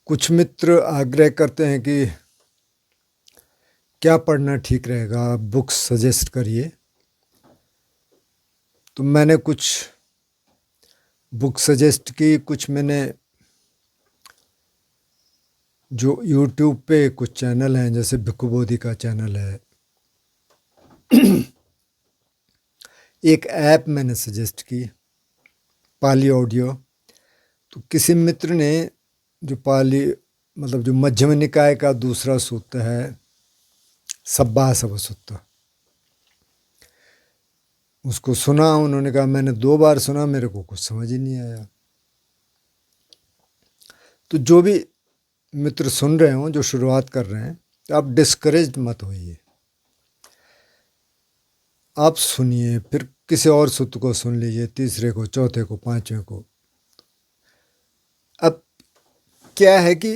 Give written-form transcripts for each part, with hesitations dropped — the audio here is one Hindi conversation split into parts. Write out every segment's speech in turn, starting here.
कुछ मित्र आग्रह करते हैं कि क्या पढ़ना ठीक रहेगा, बुक्स सजेस्ट करिए। तो मैंने कुछ बुक सजेस्ट की, कुछ मैंने जो यूट्यूब पे कुछ चैनल हैं, जैसे भिक्खु बोधि का चैनल है, एक ऐप मैंने सजेस्ट की, पाली ऑडियो। तो किसी मित्र ने जो पाली मतलब जो मध्यम निकाय का दूसरा सूत्र है सब्बासव सूत्र, उसको सुना। उन्होंने कहा मैंने 2 बार सुना, मेरे को कुछ समझ ही नहीं आया। तो जो भी मित्र सुन रहे हों, जो शुरुआत कर रहे हैं, तो आप डिस्करेज मत होइए। आप सुनिए, फिर किसी और सूत्र को सुन लीजिए, तीसरे को, चौथे को, पांचवें को। अब क्या है कि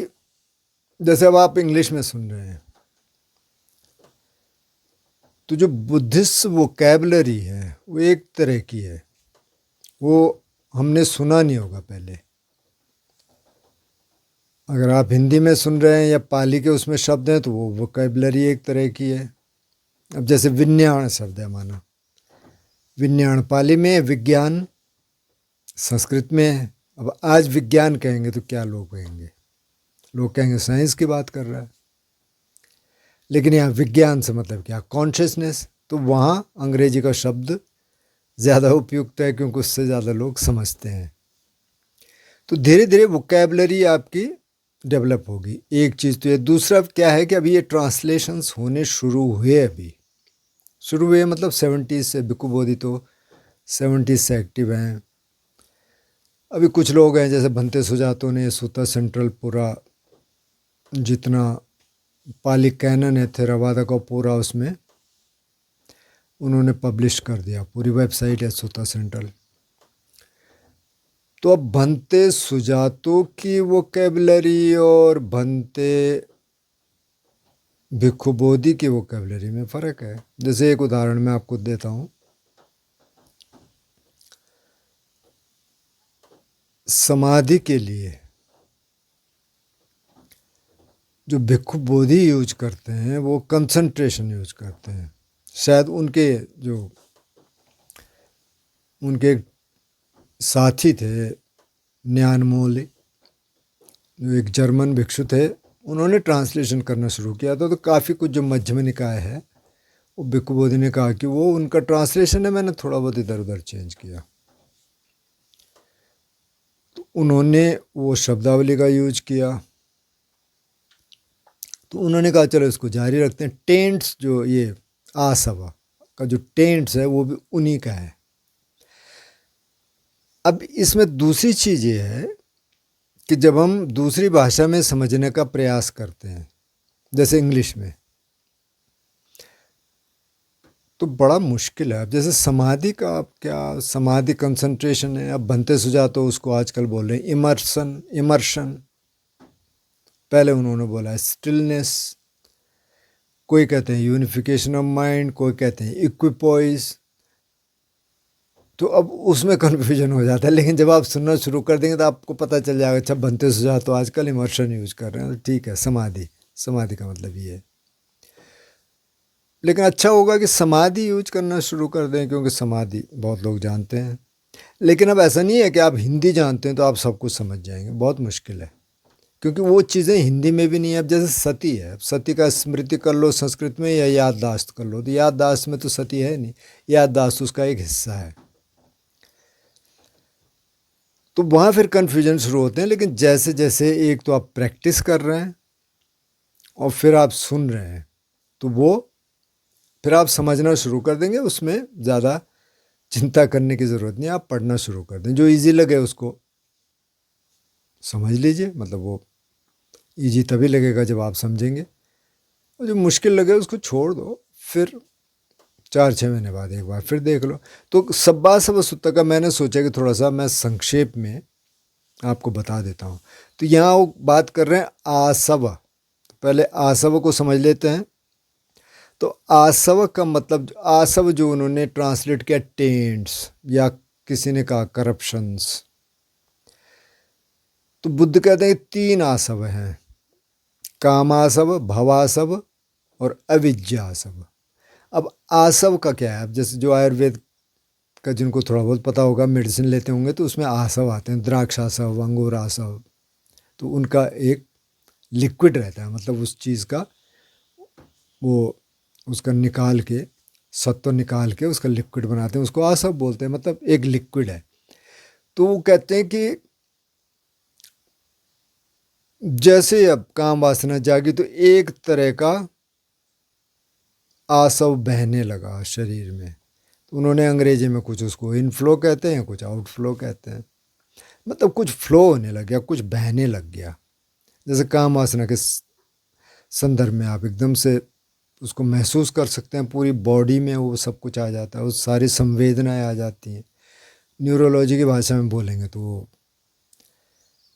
जैसे अब आप इंग्लिश में सुन रहे हैं, तो जो बुद्धिस्ट वोकैबुलरी है वो एक तरह की है, वो हमने सुना नहीं होगा पहले। अगर आप हिंदी में सुन रहे हैं या पाली के उसमें शब्द हैं तो वो वोकैबुलरी एक तरह की है। अब जैसे विज्ञान शब्द है, माना विज्ञान पाली में, विज्ञान संस्कृत में है। अब आज विज्ञान कहेंगे तो क्या लोग कहेंगे? लोग कहेंगे साइंस की बात कर रहा है। लेकिन यहाँ विज्ञान से मतलब क्या? कॉन्शियसनेस। तो वहाँ अंग्रेजी का शब्द ज़्यादा उपयुक्त है, क्योंकि उससे ज़्यादा लोग समझते हैं। तो धीरे धीरे वोकैबुलरी आपकी डेवलप होगी। एक चीज़ तो ये। दूसरा क्या है कि अभी ये ट्रांसलेशंस होने शुरू हुए। अभी शुरू हुए मतलब 70s से। भिक्खु बोधि तो 70s से एक्टिव हैं। अभी कुछ लोग हैं जैसे भंते सुजातो ने सूत्र सेंट्रल पूरा जितना पाली कैनन है थेरावादा का पूरा उसमें उन्होंने पब्लिश कर दिया। पूरी वेबसाइट है सूत्र सेंट्रल। तो अब भंते सुजातो की वोकैबुलरी और भंते भिक्खु बोधि की वोकैबुलरी में फ़र्क है। जैसे एक उदाहरण मैं आपको देता हूँ। समाधि के लिए जो भिक्खु बोधि यूज करते हैं वो कंसंट्रेशन यूज करते हैं। शायद उनके साथी थे न्यानमोली, जो एक जर्मन भिक्षु थे, उन्होंने ट्रांसलेशन करना शुरू किया था। तो काफ़ी कुछ जो मध्यम निकाय है वो भिक्खु बोधि ने कहा कि वो उनका ट्रांसलेशन है, मैंने थोड़ा बहुत इधर उधर चेंज किया। तो उन्होंने वो शब्दावली का यूज किया। तो उन्होंने कहा चलो इसको जारी रखते हैं। टेंट्स जो ये आसवा का जो टेंट्स है वो भी उन्हीं का है। अब इसमें दूसरी चीज़ ये है कि जब हम दूसरी भाषा में समझने का प्रयास करते हैं, जैसे इंग्लिश में, तो बड़ा मुश्किल है। अब जैसे समाधि का, आप क्या समाधि कंसंट्रेशन है। अब भंते सुजातो उसको आजकल बोल रहे हैं इमर्शन। पहले उन्होंने बोला स्टिलनेस। कोई कहते हैं यूनिफिकेशन ऑफ माइंड, कोई कहते हैं इक्विपॉइज। तो अब उसमें कन्फ्यूजन हो जाता है। लेकिन जब आप सुनना शुरू कर देंगे तो आपको पता चल जाएगा, अच्छा भंते सुजातो आजकल इमर्शन यूज कर रहे हैं, तो ठीक है, समाधि का मतलब ये है। लेकिन अच्छा होगा कि समाधि यूज करना शुरू कर दें, क्योंकि समाधि बहुत लोग जानते हैं। लेकिन अब ऐसा नहीं है कि आप हिंदी जानते हैं तो आप सब कुछ समझ जाएंगे, बहुत मुश्किल है, क्योंकि वो चीज़ें हिंदी में भी नहीं है। अब जैसे सती है, सती का स्मृति कर लो संस्कृत में या याददाश्त कर लो, तो याददाश्त में तो सती है नहीं, याददाश्त उसका एक हिस्सा है। तो वहाँ फिर कन्फ्यूजन शुरू होते हैं। लेकिन जैसे जैसे एक तो आप प्रैक्टिस कर रहे हैं और फिर आप सुन रहे हैं, तो वो फिर आप समझना शुरू कर देंगे। उसमें ज़्यादा चिंता करने की ज़रूरत नहीं है। आप पढ़ना शुरू कर दें, जो इजी लगे उसको समझ लीजिए। मतलब वो इजी तभी लगेगा जब आप समझेंगे, और जो मुश्किल लगे उसको छोड़ दो। फिर 4-6 महीने बाद एक बार फिर देख लो। तो सब्बासव सूत्र का मैंने सोचा कि थोड़ा सा मैं संक्षेप में आपको बता देता हूँ। तो यहाँ वो बात कर रहे हैं आसव। तो पहले आसव को समझ लेते हैं। तो आसव का मतलब, आसव जो उन्होंने ट्रांसलेट किया टेंट्स, या किसी ने कहा करप्शंस। तो बुद्ध कहते हैं तीन आसव हैं, कामासव, भवासव और अविज्ञासव। अब आसव का क्या है? अब जैसे जो आयुर्वेद का जिनको थोड़ा बहुत पता होगा, मेडिसिन लेते होंगे, तो उसमें आसव आते हैं, द्राक्षासव, अंगूर आसव। तो उनका एक लिक्विड रहता है, मतलब उस चीज़ का वो उसका निकाल के, सत्व निकाल के उसका लिक्विड बनाते हैं, उसको आसव बोलते हैं, मतलब एक लिक्विड है। तो वो कहते हैं कि जैसे अब काम वासना जागी तो एक तरह का आसव बहने लगा शरीर में। तो उन्होंने अंग्रेजी में कुछ उसको इनफ्लो कहते हैं, कुछ आउटफ्लो कहते हैं, मतलब कुछ फ्लो होने लग गया, कुछ बहने लग गया। जैसे काम वासना के संदर्भ में आप एकदम से उसको महसूस कर सकते हैं, पूरी बॉडी में वो सब कुछ आ जाता है, वो सारी संवेदनाएं आ जाती हैं। न्यूरोलॉजी की भाषा में बोलेंगे तो वो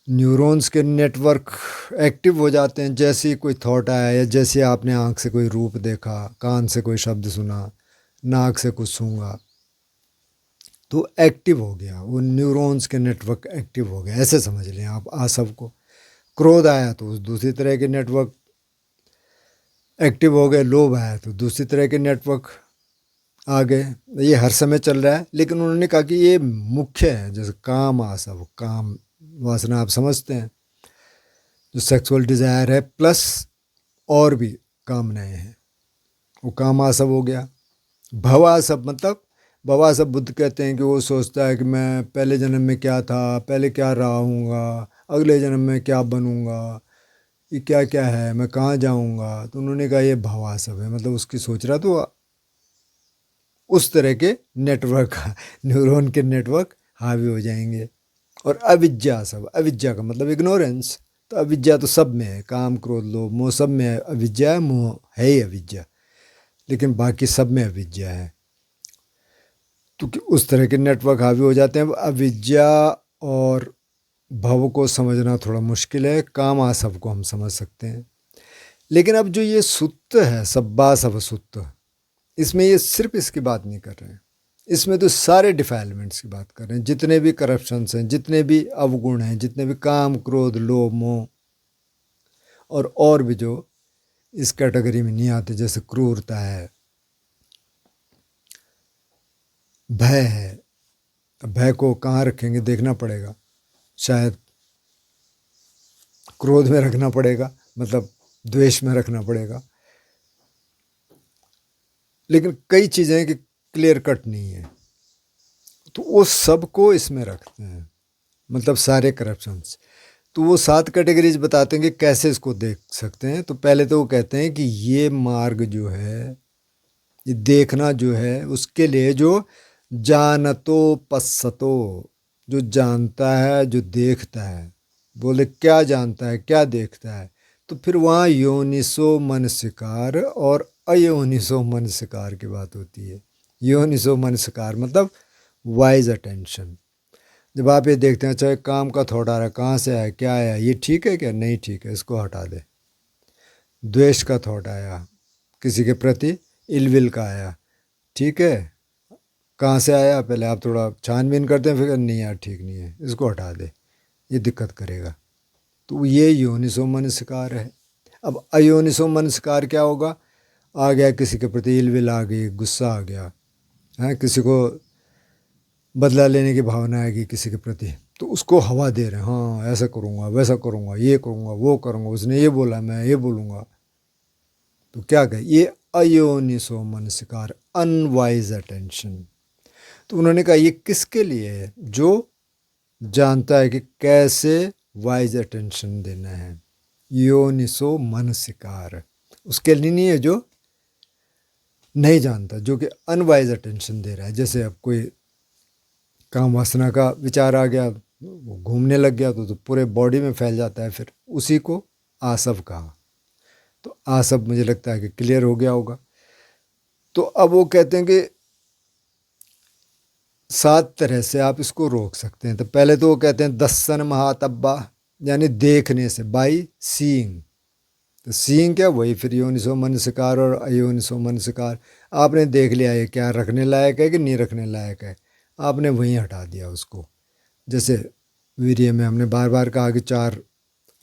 न्यूरॉन्स के नेटवर्क एक्टिव हो जाते हैं। जैसे ही कोई थॉट आया, या जैसे आपने आँख से कोई रूप देखा, कान से कोई शब्द सुना, नाक से कुछ सूंघा, तो एक्टिव हो गया, वो न्यूरॉन्स के नेटवर्क एक्टिव हो गए, ऐसे समझ लें आप आसव को। क्रोध आया तो उस दूसरी तरह के नेटवर्क एक्टिव हो गए, लोभ आया तो दूसरी तरह के नेटवर्क आ गए। ये हर समय चल रहा है, लेकिन उन्होंने कहा कि ये मुख्य है। जैसे काम आसव, काम वासना आप समझते हैं, जो सेक्सुअल डिज़ायर है प्लस और भी कामनाएं हैं, वो काम आसव हो गया। भवासव मतलब, भवासव बुद्ध कहते हैं कि वो सोचता है कि मैं पहले जन्म में क्या था, पहले क्या रहा हूँगा, अगले जन्म में क्या बनूँगा, ये क्या क्या है, मैं कहाँ जाऊँगा। तो उन्होंने कहा ये भवासव है, मतलब उसकी सोच रहा, तो उस तरह के नेटवर्क, न्यूरॉन के नेटवर्क हावी हो जाएंगे। और अविद्या सब, अविद्या का मतलब इग्नोरेंस। तो अविद्या तो सब में है, काम क्रोध लोभ मोह सब में है अविद्या, मोह है ही अविद्या, लेकिन बाकी सब में अविद्या है। तो उस तरह के नेटवर्क हावी हो जाते हैं। अविद्या और भव को समझना थोड़ा मुश्किल है, काम आसव को हम समझ सकते हैं। लेकिन अब जो ये सुत्त है, सब्बा सब सुत्त, इसमें ये सिर्फ इसकी बात नहीं कर रहे हैं, इसमें तो सारे डिफाइलमेंट्स की बात कर रहे हैं, जितने भी करप्शंस हैं, जितने भी अवगुण हैं, जितने भी काम क्रोध लोभ मोह और भी जो इस कैटेगरी में नहीं आते, जैसे क्रूरता है, भय है। अब भय को कहाँ रखेंगे, देखना पड़ेगा, शायद क्रोध में रखना पड़ेगा, मतलब द्वेष में रखना पड़ेगा। लेकिन कई चीज़ें कि क्लियर कट नहीं है, तो वो सबको इसमें रखते हैं, मतलब सारे करप्शंस। तो वो 7 कैटेगरीज बताते हैं कि कैसे इसको देख सकते हैं। तो पहले तो वो कहते हैं कि ये मार्ग जो है, ये देखना जो है, उसके लिए जो जानतो पश्सतो, जो जानता है, जो देखता है। बोले क्या जानता है, क्या देखता है? तो फिर वहाँ योनिसो मनसिकार और अयोनिसो मनसिकार की बात होती है। योनिसो मनसिकार मतलब वाइज अटेंशन। जब आप ये देखते हैं, चाहे काम का थॉट आ रहा है, कहाँ से आया, क्या आया, ये ठीक है क्या, नहीं ठीक है, इसको हटा दे। द्वेष का थॉट आया, किसी के प्रति इलविल का आया, ठीक है, कहाँ से आया, पहले आप थोड़ा छानबीन करते हैं, फिर नहीं यार ठीक नहीं है, इसको हटा दे, ये दिक्कत करेगा। तो ये योनिसो मनस्कार है। अब अयोनिसो मनस्कार क्या होगा? आ गया किसी के प्रति इलविल आ गई, गुस्सा आ गया है, किसी को बदला लेने की भावना आएगी किसी के प्रति, तो उसको हवा दे रहे हैं, हाँ ऐसा करूँगा, वैसा करूँगा, ये करूँगा, वो करूँगा, उसने ये बोला मैं ये बोलूँगा। तो क्या कहे, ये अयोनिसो मनस्कार, अनवाइज अटेंशन। तो उन्होंने कहा ये किसके लिए है? जो जानता है कि कैसे वाइज अटेंशन देना है, योनिसो मनसिकार। उसके लिए नहीं है जो नहीं जानता, जो कि अनवाइज अटेंशन दे रहा है। जैसे अब कोई काम वासना का विचार आ गया, वो घूमने लग गया, तो पूरे बॉडी में फैल जाता है, फिर उसी को आसव कहा। तो आसव मुझे लगता है कि क्लियर हो गया होगा। तो अब वो कहते हैं कि 7 तरह से आप इसको रोक सकते हैं। तो पहले तो वो कहते हैं दस्सन महातब्बा, यानी देखने से, बाई सीइंग। तो सीइंग क्या, वही फिर योनिसो मनस्कार और अयोनिसो मनस्कार। आपने देख लिया ये क्या रखने लायक है कि नहीं रखने लायक है, आपने वहीं हटा दिया उसको। जैसे वीर्य में हमने बार बार कहा कि 4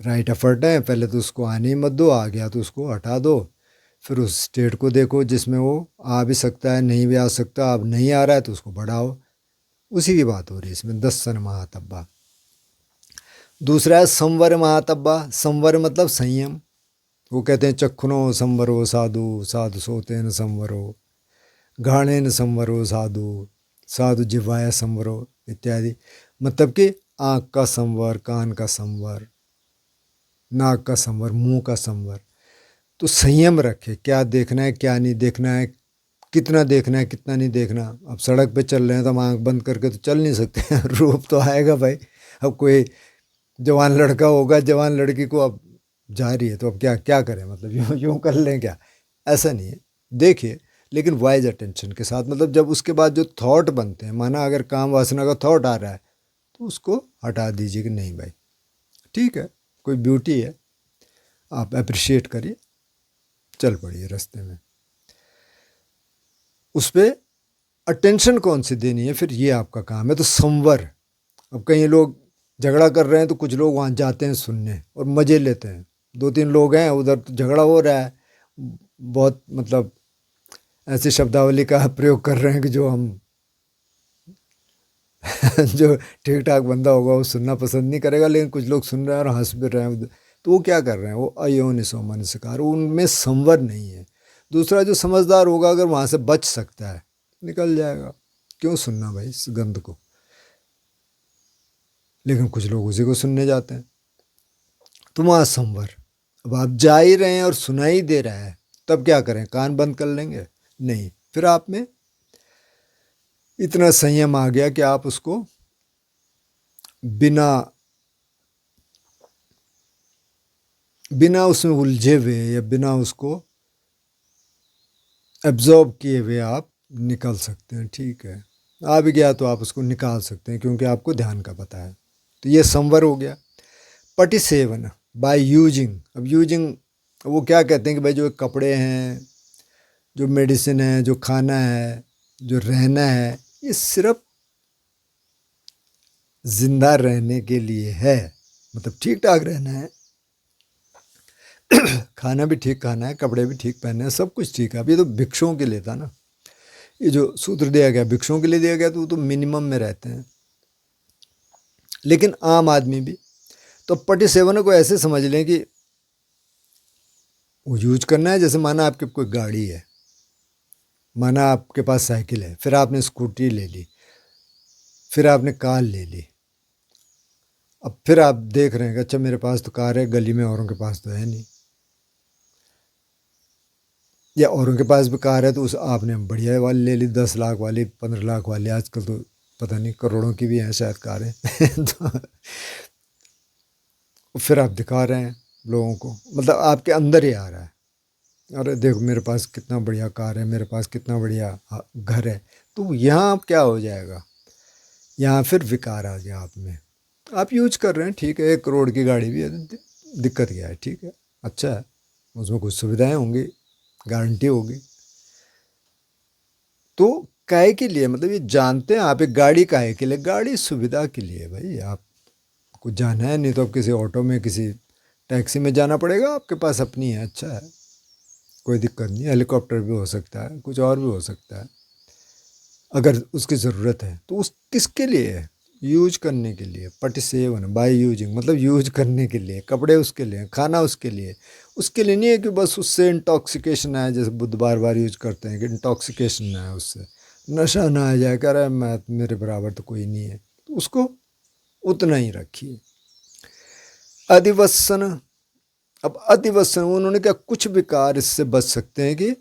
राइट एफर्ट हैं। पहले तो उसको आने ही मत दो, आ गया तो उसको हटा दो। फिर उस स्टेट को देखो जिसमें वो आ भी सकता है, नहीं भी आ सकता। अब नहीं आ रहा है तो उसको बढ़ाओ। उसी की बात हो रही है इसमें। दस्सन महातब्बा। दूसरा है संवर महातब्बा। संवर मतलब संयम। वो कहते हैं चक्षुनो संवरो साधु, साधु सोतेन संवरो, घाणेन संवरो साधु, साधु जिह्वाया संवरो इत्यादि। मतलब कि आँख का संवर, कान का संवर, नाक का संवर, मुंह का संवर। तो संयम रखे, क्या देखना है क्या नहीं देखना है, कितना देखना है कितना नहीं देखना। अब सड़क पे चल रहे हैं तो हम आँख बंद करके तो चल नहीं सकते रूप तो आएगा भाई। अब कोई जवान लड़का होगा, जवान लड़की को अब जा रही है तो अब क्या क्या करें, मतलब यूँ यूँ कर लें क्या? ऐसा नहीं है। देखिए, लेकिन वाइज अटेंशन के साथ। मतलब जब उसके बाद जो थॉट बनते हैं, माना अगर काम वासना का थॉट आ रहा है तो उसको हटा दीजिए कि नहीं भाई ठीक है, कोई ब्यूटी है, आप अप्रिशिएट करिए, चल पड़िए रास्ते में। उस पर अटेंशन कौन सी देनी है, फिर ये आपका काम है। तो संवर। अब कई लोग झगड़ा कर रहे हैं तो कुछ लोग वहाँ जाते हैं सुनने और मज़े लेते हैं। 2-3 लोग हैं उधर, तो झगड़ा हो रहा है, बहुत मतलब ऐसी शब्दावली का प्रयोग कर रहे हैं कि जो हम जो ठीक ठाक बंदा होगा वो सुनना पसंद नहीं करेगा। लेकिन कुछ लोग सुन रहे हैं और हंस भी रहे हैं। तो वो क्या कर रहे हैं, वो अयोनिसो मनस्कार, उनमें संवर नहीं है। दूसरा जो समझदार होगा अगर वहाँ से बच सकता है निकल जाएगा, क्यों सुनना भाई इस गंद को। लेकिन कुछ लोग उसी को सुनने जाते हैं। तो वहाँ संवर। अब आप जा ही रहे हैं और सुनाई दे रहा है, तब क्या करें, कान बंद कर लेंगे? नहीं, फिर आप में इतना संयम आ गया कि आप उसको बिना बिना उसमें उलझे हुए या बिना उसको एब्जॉर्ब किए हुए आप निकल सकते हैं। ठीक है, आ भी गया तो आप उसको निकाल सकते हैं क्योंकि आपको ध्यान का पता है। तो ये संवर हो गया। पटिसेवन बाय यूजिंग। अब यूजिंग वो क्या कहते हैं कि भाई जो कपड़े हैं, जो मेडिसिन है, जो खाना है, जो रहना है, ये सिर्फ जिंदा रहने के लिए है। मतलब ठीक ठाक रहना है, खाना भी ठीक खाना है, कपड़े भी ठीक पहनने हैं, सब कुछ ठीक है। अब ये तो भिक्षुओं के लिए था ना, ये जो सूत्र दिया गया भिक्षुओं के लिए दिया गया, तो वो तो मिनिमम में रहते हैं। लेकिन आम आदमी भी तो 47 को ऐसे समझ लें कि वो यूज करना है। जैसे माना आपके कोई गाड़ी है, माना आपके पास साइकिल है, फिर आपने स्कूटी ले ली, फिर आपने कार ले ली। अब फिर आप देख रहे हैं कि अच्छा मेरे पास तो कार है, गली में औरों के पास तो है नहीं, या औरों के पास भी कार है तो उस आपने बढ़िया वाली ले ली, 10 लाख वाली, 15 लाख वाली, आजकल तो पता नहीं करोड़ों की भी हैं शायद कारें तो फिर आप दिखा रहे हैं लोगों को, मतलब आपके अंदर ही आ रहा है, अरे देखो मेरे पास कितना बढ़िया कार है, मेरे पास कितना बढ़िया घर है। तो यहाँ आप क्या हो जाएगा, यहाँ फिर विकार आ गया आप में। आप यूज कर रहे हैं ठीक है, 1 करोड़ की गाड़ी भी है, दिक्कत क्या है, ठीक है, अच्छा है, उसमें कुछ सुविधाएं होंगी, गारंटी होगी। तो काहे के लिए, मतलब ये जानते हैं आप, एक गाड़ी काहे के लिए, गाड़ी सुविधा के लिए भाई। आपको जाना है, नहीं तो आप किसी ऑटो में, किसी टैक्सी में जाना पड़ेगा, आपके पास अपनी है, अच्छा है, कोई दिक्कत नहीं। हेलीकॉप्टर भी हो सकता है, कुछ और भी हो सकता है अगर उसकी ज़रूरत है। तो उस किसके लिए है, यूज करने के लिए। पटिसेवन बाय यूजिंग मतलब यूज करने के लिए। कपड़े उसके लिए, खाना उसके लिए, उसके लिए नहीं है कि बस उससे इंटॉक्सिकेशन आए, जैसे बुद्ध बार बार यूज करते हैं कि इंटॉक्सिकेशन ना आए, उससे नशा ना आ जाए, कह रहा है मैं मेरे बराबर तो कोई नहीं है, तो उसको उतना ही रखिए। अधिवसन। अब अधिवसन उन्होंने क्या, कुछ विकार इससे बच सकते हैं कि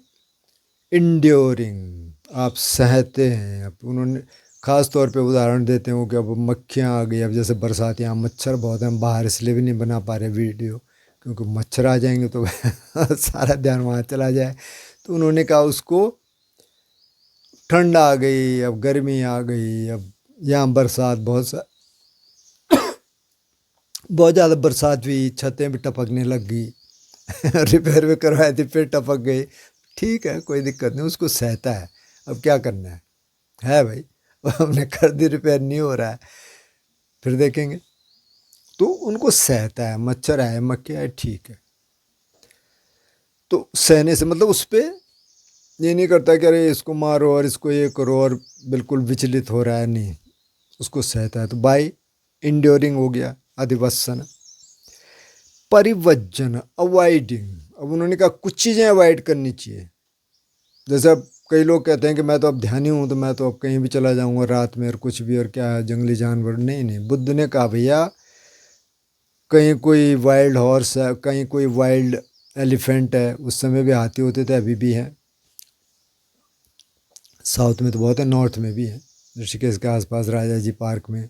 इंड्योरिंग, आप सहते हैं। अब उन्होंने ख़ास तौर पे उदाहरण देते हैं वो कि अब मक्खियाँ आ गई, अब जैसे बरसात, यहाँ मच्छर बहुत हैं, बाहर इसलिए भी नहीं बना पा रहे वीडियो क्योंकि मच्छर आ जाएंगे तो सारा ध्यान वहाँ चला जाए। तो उन्होंने कहा उसको, ठंड आ गई, अब गर्मी आ गई, अब यहाँ बरसात बहुत ज़्यादा बरसात हुई, छतें भी टपकने लग गई रिपेयर भी करवाए थे फिर टपक गई, ठीक है कोई दिक्कत नहीं, उसको सहता है। अब क्या करना है भाई, हमने कर दी, रिपेयर नहीं हो रहा है, फिर देखेंगे। तो उनको सहता है, मच्छर आए मक्खी आए ठीक है, तो सहने से मतलब उस पर ये नहीं करता कि अरे इसको मारो और इसको ये करो और बिल्कुल विचलित हो रहा है, नहीं, उसको सहता है। तो बाई इंड्योरिंग हो गया अधिवसन। परिवज्जन अवॉइडिंग, अब उन्होंने कहा कुछ चीज़ें अवॉइड करनी चाहिए। जैसे अब कई लोग कहते हैं कि मैं तो अब ध्यानी हूँ, तो मैं तो अब कहीं भी चला जाऊँगा रात में और कुछ भी, और क्या है जंगली जानवर, नहीं नहीं, बुद्ध ने कहा भैया कहीं कोई वाइल्ड हॉर्स है, कहीं कोई वाइल्ड एलिफेंट है, उस समय भी हाथी होते थे, अभी भी है, साउथ में तो बहुत है, नॉर्थ में भी है, ऋषिकेश के आसपास राजा जी पार्क में।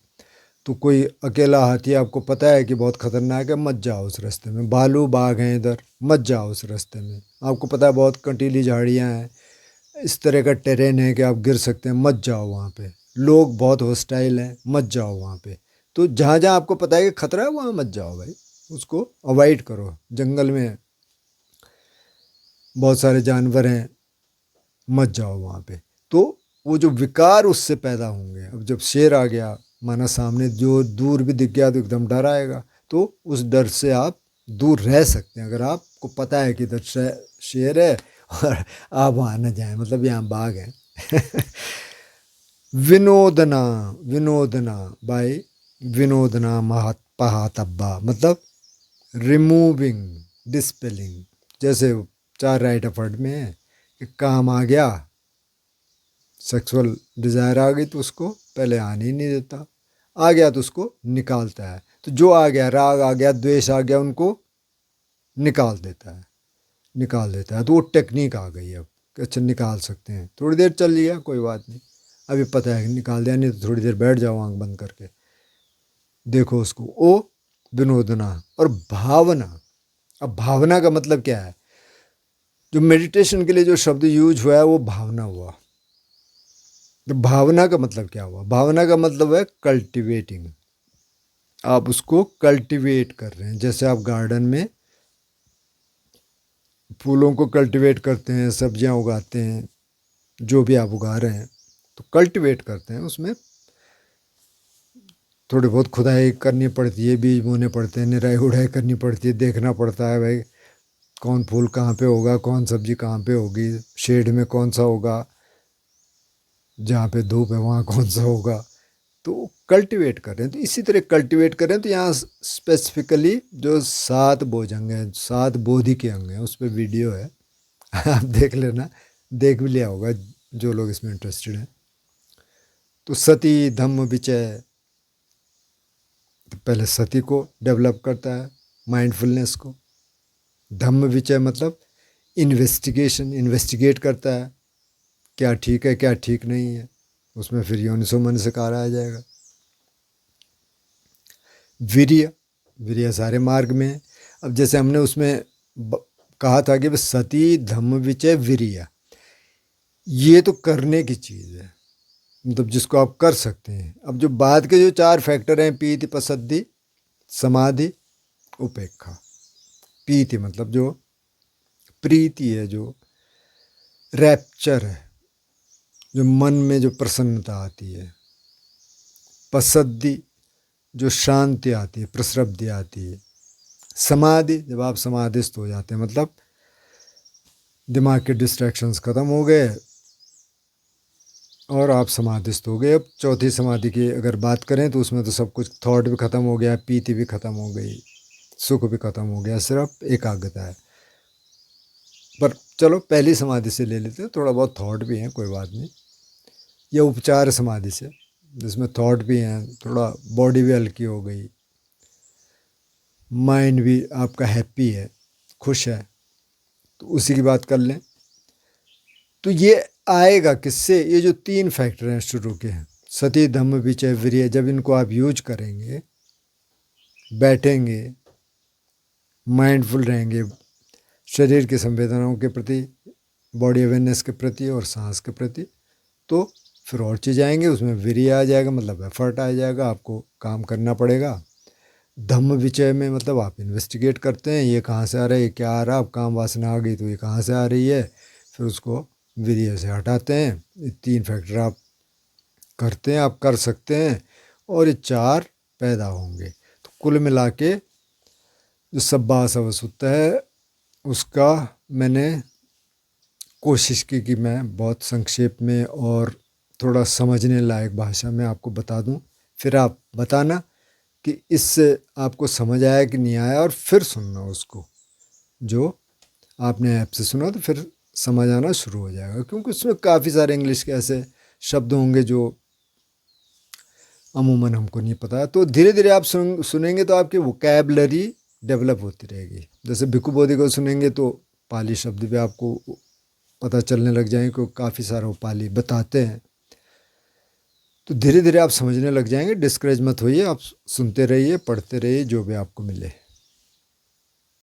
तो कोई अकेला हाथी आपको पता है कि बहुत ख़तरनाक है, मत जाओ उस रास्ते में। भालू बाघ हैं इधर, मत जाओ उस रास्ते में, आपको पता है बहुत कंटीली झाड़ियाँ हैं, इस तरह का टेरेन है कि आप गिर सकते हैं, मत जाओ वहाँ पे। लोग बहुत हॉस्टाइल हैं, मत जाओ वहाँ पे। तो जहाँ जहाँ आपको पता है कि खतरा है वहाँ मत जाओ भाई, उसको अवॉइड करो। जंगल में बहुत सारे जानवर हैं, मत जाओ वहाँ पे। तो वो जो विकार उससे पैदा होंगे, अब जब शेर आ गया माना सामने, जो दूर भी दिख गया तो एकदम डर आएगा, तो उस डर से आप दूर रह सकते हैं अगर आपको पता है कि इधर शेर है और आप वहाँ न जाएं, मतलब यहाँ बाघ है। विनोदना, विनोदना बाय विनोदना महातब्बा, मतलब रिमूविंग, डिस्पेलिंग। जैसे 4 राइट ऑफ वर्ड में है कि काम आ गया, सेक्सुअल डिज़ायर आ गई तो उसको पहले आने ही नहीं देता, आ गया तो उसको निकालता है। तो जो आ गया, राग आ गया, द्वेष आ गया, उनको निकाल देता है, निकाल देता है। तो वो टेक्निक आ गई अब कि अच्छा निकाल सकते हैं, थोड़ी देर चल लिया कोई बात नहीं, अभी पता है निकाल दिया, नहीं तो थोड़ी देर बैठ जाओ आँख बंद करके, देखो उसको। ओ विनोदना और भावना। अब भावना का मतलब क्या है? जो मेडिटेशन के लिए जो शब्द यूज हुआ है वो भावना हुआ। तो भावना का मतलब क्या हुआ? भावना का मतलब है कल्टिवेटिंग, आप उसको कल्टिवेट कर रहे हैं। जैसे आप गार्डन में फूलों को कल्टिवेट करते हैं, सब्जियां उगाते हैं, जो भी आप उगा रहे हैं तो कल्टिवेट करते हैं, उसमें थोड़ी बहुत खुदाई करनी पड़ती है, बीज बोने पड़ते हैं, निराई उड़ाई करनी पड़ती है, देखना पड़ता है भाई कौन फूल कहाँ पे होगा, कौन सब्जी कहाँ पे होगी, शेड में कौन सा होगा, जहाँ पे धूप है वहाँ कौन सा होगा। तो कल्टिवेट कर रहे हैं, तो इसी तरह कल्टिवेट कर रहे हैं। तो यहाँ स्पेसिफिकली जो 7 भुजंग हैं, 7 बोधि के अंग हैं, उस पर वीडियो है आप देख लेना, देख भी लिया होगा जो लोग इसमें इंटरेस्टेड हैं। तो सती धम्म विचय, तो पहले सती को डेवलप करता है, माइंडफुलनेस को। धम्म विचय मतलब इन्वेस्टिगेशन, इन्वेस्टिगेट करता है क्या ठीक है क्या ठीक नहीं है, उसमें फिर योनिसो मनसिकार आ जाएगा। वीर्य, वीर्य सारे मार्ग में है। अब जैसे हमने उसमें कहा था कि सती धम्म विचय वीर्य, ये तो करने की चीज़ है, मतलब जिसको आप कर सकते हैं। अब जो बाद के जो 4 फैक्टर हैं, पीति पसद्दि समाधि उपेक्षा। पीति मतलब जो प्रीति है, जो रैप्चर है, जो मन में जो प्रसन्नता आती है। पसद्दि जो शांति आती है, प्रसृब्धि आती है। समाधि जब आप समाधिस्थ हो जाते हैं, मतलब दिमाग के डिस्ट्रैक्शंस ख़त्म हो गए और आप समाधिस्थ हो गए। अब चौथी समाधि की अगर बात करें तो उसमें तो सब कुछ, थॉट भी ख़त्म हो गया, पीति भी ख़त्म हो गई, सुख भी ख़त्म हो गया, सिर्फ एकाग्रता है। पर चलो पहली समाधि से ले लेते हैं, थोड़ा बहुत थॉट भी हैं, कोई बात नहीं। या उपचार समाधि से, जिसमें थॉट भी हैं, थोड़ा बॉडी भी हल्की हो गई, माइंड भी आपका हैप्पी है, खुश है, तो उसी की बात कर लें। तो ये आएगा किससे? ये जो 3 फैक्टर हैं शुरू के हैं, सती धम्म विचय वीर्य, जब इनको आप यूज करेंगे, बैठेंगे, माइंडफुल रहेंगे शरीर की संवेदनाओं के प्रति, बॉडी अवेयरनेस के प्रति और सांस के प्रति, तो फिर और चीज़ आएंगे, उसमें वीर्य आ जाएगा, मतलब एफर्ट आ जाएगा, आपको काम करना पड़ेगा। धम्म विचय में मतलब आप इन्वेस्टिगेट करते हैं, ये कहाँ से आ रहा है, ये क्या आ रहा है, अब काम वासना आ गई तो ये कहाँ से आ रही है, फिर उसको वीर्य से हटाते हैं। ये 3 फैक्टर आप करते हैं, आप कर सकते हैं, और ये 4 पैदा होंगे। तो कुल मिला के जो सब्बा असवस होता है उसका मैंने कोशिश की कि मैं बहुत संक्षेप में और थोड़ा समझने लायक भाषा में आपको बता दूं। फिर आप बताना कि इससे आपको समझ आया कि नहीं आया, और फिर सुनना उसको। जो आपने ऐप से सुना तो फिर समझ आना शुरू हो जाएगा, क्योंकि उसमें काफ़ी सारे इंग्लिश के ऐसे शब्द होंगे जो अमूमन हमको नहीं पता है। तो धीरे धीरे आप सुनेंगे तो आपकी वोकैबलरी डेवलप होती रहेगी। जैसे भिक्खु बोधि को सुनेंगे तो पाली शब्द भी आपको पता चलने लग जाएंगे, क्योंकि काफ़ी सारे वो पाली बताते हैं। तो धीरे धीरे आप समझने लग जाएंगे। डिस्करेज मत होइए, आप सुनते रहिए, पढ़ते रहिए, जो भी आपको मिले।